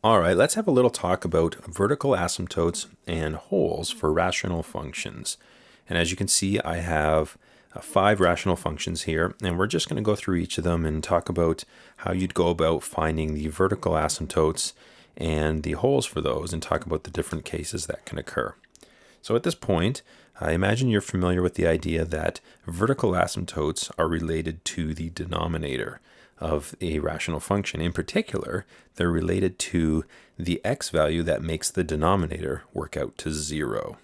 All right, let's have a little talk about vertical asymptotes and holes for rational functions. And as you can see, I have 5 rational functions here, and we're just going to go through each of them and talk about how you'd go about finding the vertical asymptotes and the holes for those, and talk about the different cases that can occur. So at this point, I imagine you're familiar with the idea that vertical asymptotes are related to the denominator of a rational function. In particular, they're related to the x value that makes the denominator work out to 0.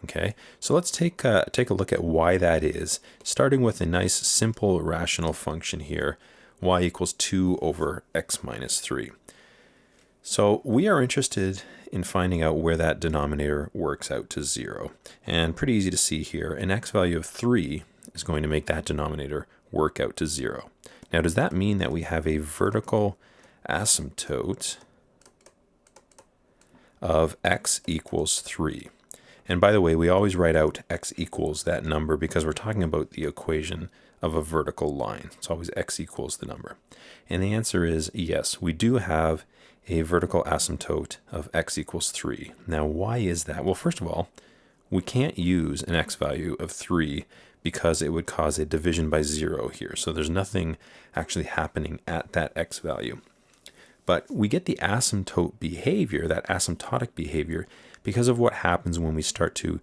Okay, so let's take a look at why that is, starting with a nice simple rational function here, y equals 2 over x minus 3. So we are interested in finding out where that denominator works out to 0. And pretty easy to see here, an x value of 3 is going to make that denominator work out to 0. Now, does that mean that we have a vertical asymptote of x equals 3? And by the way, we always write out x equals that number because we're talking about the equation of a vertical line. It's always x equals the number. And the answer is yes, we do have a vertical asymptote of x equals 3. Now, why is that? Well, first of all, we can't use an x value of 3 because it would cause a division by 0 here. So there's nothing actually happening at that x value. But we get the asymptote behavior, that asymptotic behavior, because of what happens when we start to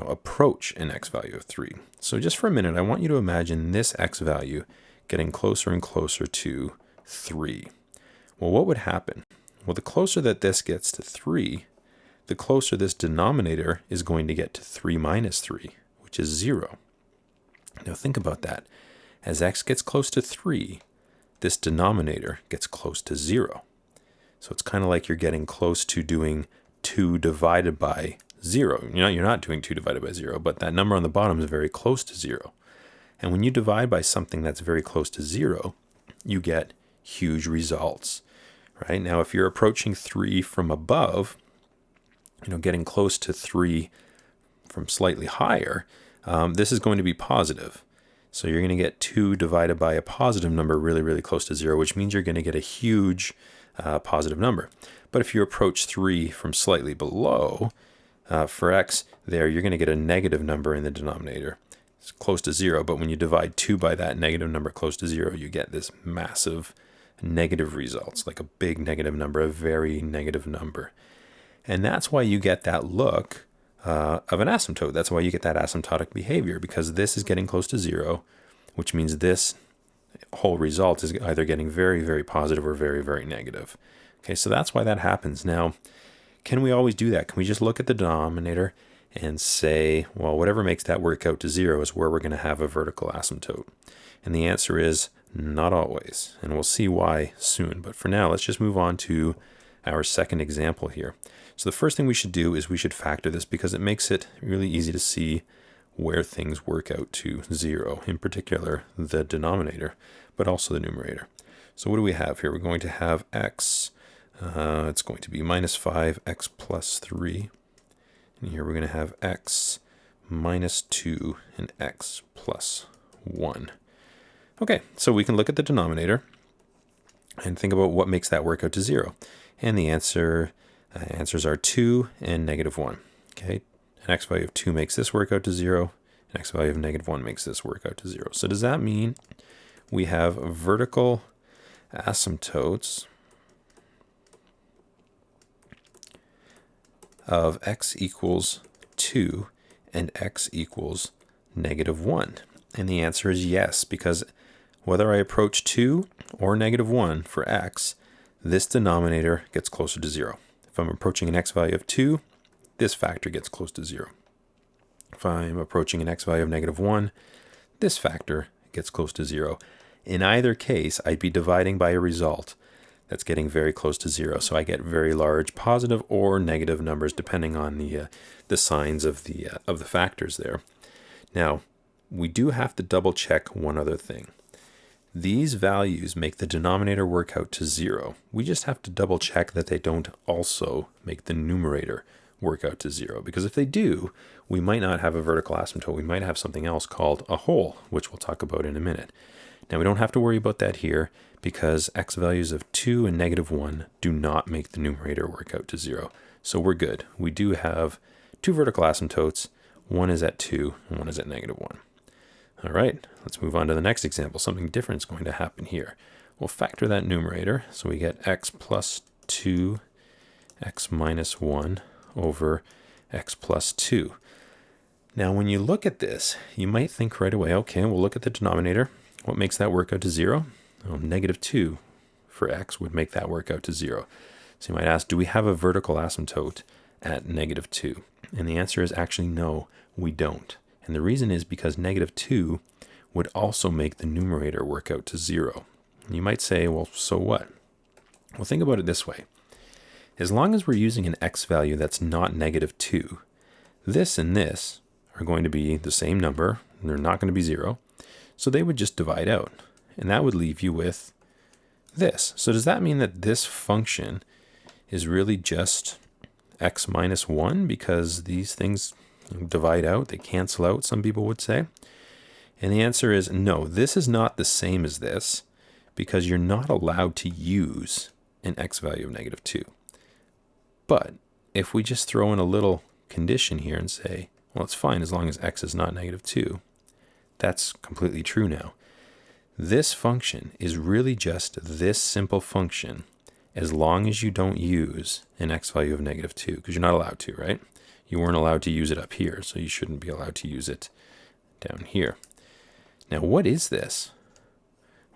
approach an x value of 3. So just for a minute, I want you to imagine this x value getting closer and closer to 3. Well, what would happen? Well, the closer that this gets to 3, the closer this denominator is going to get to 3 minus 3, which is 0. Now think about that. As x gets close to 3, this denominator gets close to 0. So it's kind of like you're getting close to doing 2 divided by 0. You're not doing 2 divided by 0, but that number on the bottom is very close to 0. And when you divide by something that's very close to 0, you get huge results. Right? Now, if you're approaching 3 from above, getting close to 3 from slightly higher, this is going to be positive. So you're going to get 2 divided by a positive number really, really close to 0, which means you're going to get a huge positive number. But if you approach 3 from slightly below, for x there, you're going to get a negative number in the denominator. It's close to 0, but when you divide 2 by that negative number close to 0, you get this massive negative results, like a big negative number, a very negative number. And that's why you get that look of an asymptote. That's why you get that asymptotic behavior, because this is getting close to 0, which means this whole result is either getting very, very positive or very, very negative. Okay, so that's why that happens. Now, can we always do that? Can we just look at the denominator and say, well, whatever makes that work out to 0 is where we're going to have a vertical asymptote? And the answer is not always, and we'll see why soon. But for now, let's just move on to our second example here. So the first thing we should do is we should factor this, because it makes it really easy to see where things work out to 0, in particular the denominator, but also the numerator. So what do we have here? We're going to have x, it's going to be minus 5x plus 3. And here we're going to have x minus 2 and x plus 1. Okay, so we can look at the denominator and think about what makes that work out to 0. And the answers are 2 and negative 1. Okay, an x value of 2 makes this work out to 0. An x value of negative 1 makes this work out to 0. So does that mean we have vertical asymptotes of x equals 2 and x equals negative 1? And the answer is yes, because whether I approach 2 or negative 1 for x, this denominator gets closer to 0. If I'm approaching an x value of 2, this factor gets close to 0. If I'm approaching an x value of negative 1, this factor gets close to 0. In either case, I'd be dividing by a result that's getting very close to 0. So I get very large positive or negative numbers depending on the signs of the factors there. Now, we do have to double check one other thing. These values make the denominator work out to 0. We just have to double check that they don't also make the numerator work out to 0, because if they do, we might not have a vertical asymptote. We might have something else called a hole, which we'll talk about in a minute. Now, we don't have to worry about that here because x values of 2 and negative 1 do not make the numerator work out to 0. So we're good. We do have two vertical asymptotes. One is at 2 and one is at negative 1. All right, let's move on to the next example. Something different is going to happen here. We'll factor that numerator. So we get x plus 2, x minus 1 over x plus 2. Now, when you look at this, you might think right away, okay, we'll look at the denominator. What makes that work out to 0? Well, negative 2 for x would make that work out to 0. So you might ask, do we have a vertical asymptote at negative 2? And the answer is actually no, we don't. And the reason is because negative 2 would also make the numerator work out to 0. And you might say, well, so what? Well, think about it this way. As long as we're using an x value that's not negative 2, this and this are going to be the same number, and they're not going to be 0. So they would just divide out. And that would leave you with this. So does that mean that this function is really just x minus 1 because these things divide out, they cancel out, some people would say? And the answer is no, this is not the same as this because you're not allowed to use an x value of negative 2. But if we just throw in a little condition here and say, well, it's fine as long as x is not negative 2, that's completely true now. This function is really just this simple function as long as you don't use an x value of negative 2, because you're not allowed to, right? You weren't allowed to use it up here, so you shouldn't be allowed to use it down here. Now, what is this?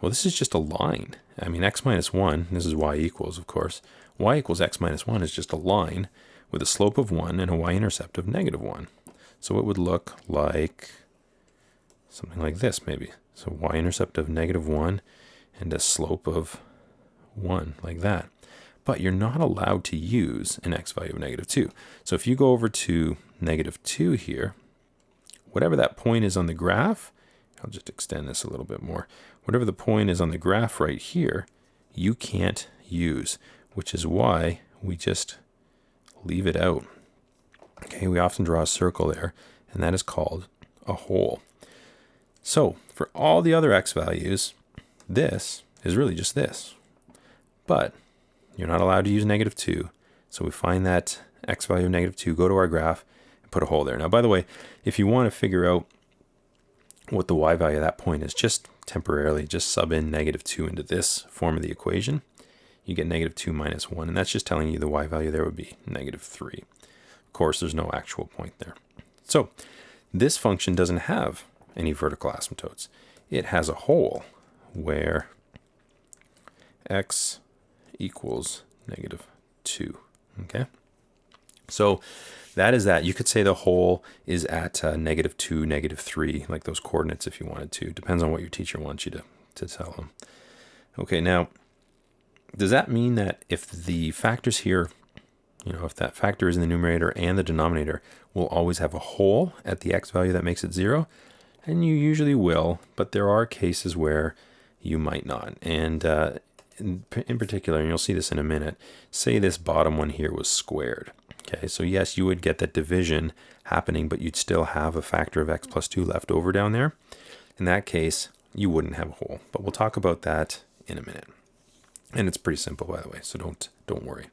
Well, this is just a line. I mean, x minus 1, this is y equals, of course. Y equals x minus 1 is just a line with a slope of 1 and a y-intercept of negative 1. So it would look like something like this, maybe. So y-intercept of negative 1 and a slope of 1, like that. But you're not allowed to use an x value of negative 2. So if you go over to negative 2 here, whatever that point is on the graph, I'll just extend this a little bit more. Whatever the point is on the graph right here, you can't use, which is why we just leave it out. Okay, we often draw a circle there, and that is called a hole. So for all the other x values, this is really just this. But you're not allowed to use negative 2. So we find that x value of negative 2, go to our graph, and put a hole there. Now, by the way, if you want to figure out what the y value of that point is, just temporarily, just sub in negative 2 into this form of the equation. You get negative 2 minus 1, and that's just telling you the y value there would be negative 3. Of course, there's no actual point there. So this function doesn't have any vertical asymptotes. It has a hole where x equals negative 2. Okay? So that is that. You could say the hole is at negative 2, negative 3, like those coordinates if you wanted to. Depends on what your teacher wants you to tell them. Okay, now, does that mean that if the factors here, if that factor is in the numerator and the denominator, will always have a hole at the x value that makes it 0? And you usually will, but there are cases where you might not. And in particular, and you'll see this in a minute, say this bottom one here was squared. Okay, so yes, you would get that division happening, but you'd still have a factor of x plus 2 left over down there. In that case, you wouldn't have a hole, but we'll talk about that in a minute. And it's pretty simple, by the way, so don't worry.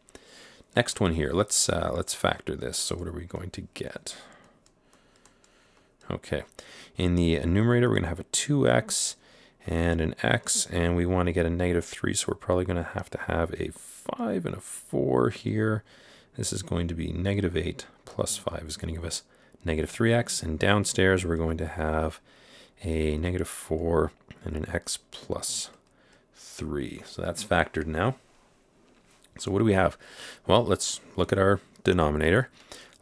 Next one here, let's factor this. So what are we going to get? Okay, in the numerator, we're going to have a 2x and an x, and we want to get a negative 3, so we're probably going to have a 5 and a 4 here. This is going to be negative 8 plus 5 is going to give us negative 3x, and downstairs we're going to have a negative 4 and an x plus 3. So that's factored now. So what do we have? Well, let's look at our denominator.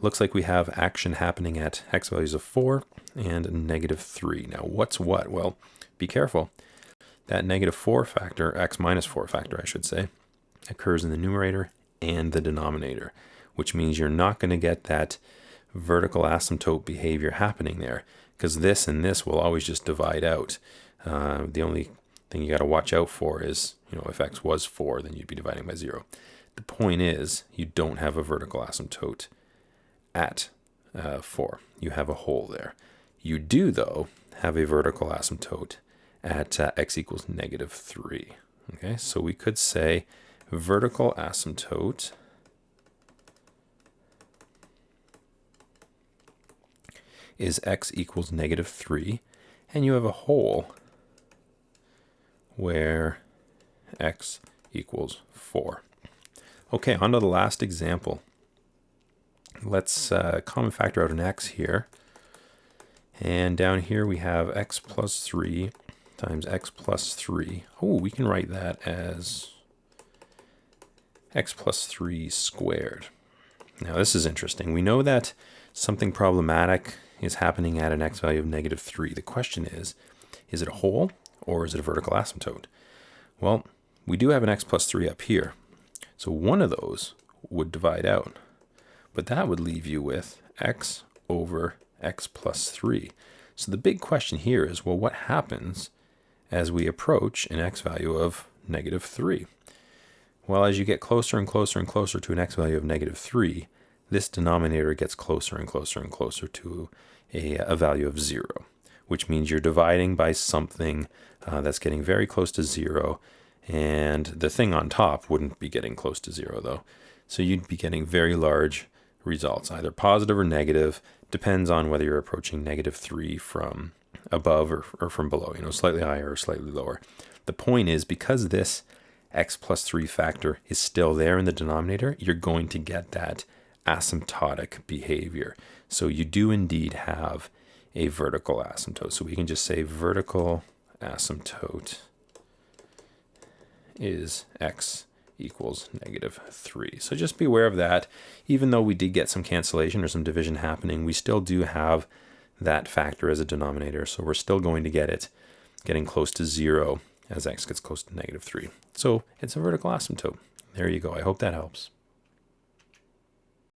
Looks like we have action happening at x values of 4 and negative 3. Now what's what? Well, be careful. That negative 4 factor, x minus 4 factor I should say, occurs in the numerator and the denominator, which means you're not going to get that vertical asymptote behavior happening there, because this and this will always just divide out. The only thing you got to watch out for is, if x was 4, then you'd be dividing by 0. The point is, you don't have a vertical asymptote at 4. You have a hole there. You do, though, have a vertical asymptote at x equals negative 3. Okay, so we could say vertical asymptote is x equals -3, and you have a hole where x equals 4. Okay, on to the last example. Let's common factor out an x here. And down here we have x plus 3 times x plus 3. Oh, we can write that as x plus 3 squared. Now this is interesting. We know that something problematic is happening at an x value of -3. The question is it a hole or is it a vertical asymptote? Well, we do have an x plus 3 up here. So one of those would divide out. But that would leave you with x over x plus 3. So the big question here is, well, what happens as we approach an x value of -3? Well, as you get closer and closer and closer to an x value of -3, this denominator gets closer and closer and closer to a value of 0, which means you're dividing by something that's getting very close to 0, and the thing on top wouldn't be getting close to 0, though. So you'd be getting very large results, either positive or negative, depends on whether you're approaching -3 from above or from below, slightly higher or slightly lower. The point is, because this x plus 3 factor is still there in the denominator, you're going to get that asymptotic behavior. So you do indeed have a vertical asymptote. So we can just say vertical asymptote is x equals -3. So just be aware of that. Even though we did get some cancellation or some division happening, we still do have that factor as a denominator. So we're still going to get it getting close to 0 as x gets close to -3. So it's a vertical asymptote. There you go. I hope that helps.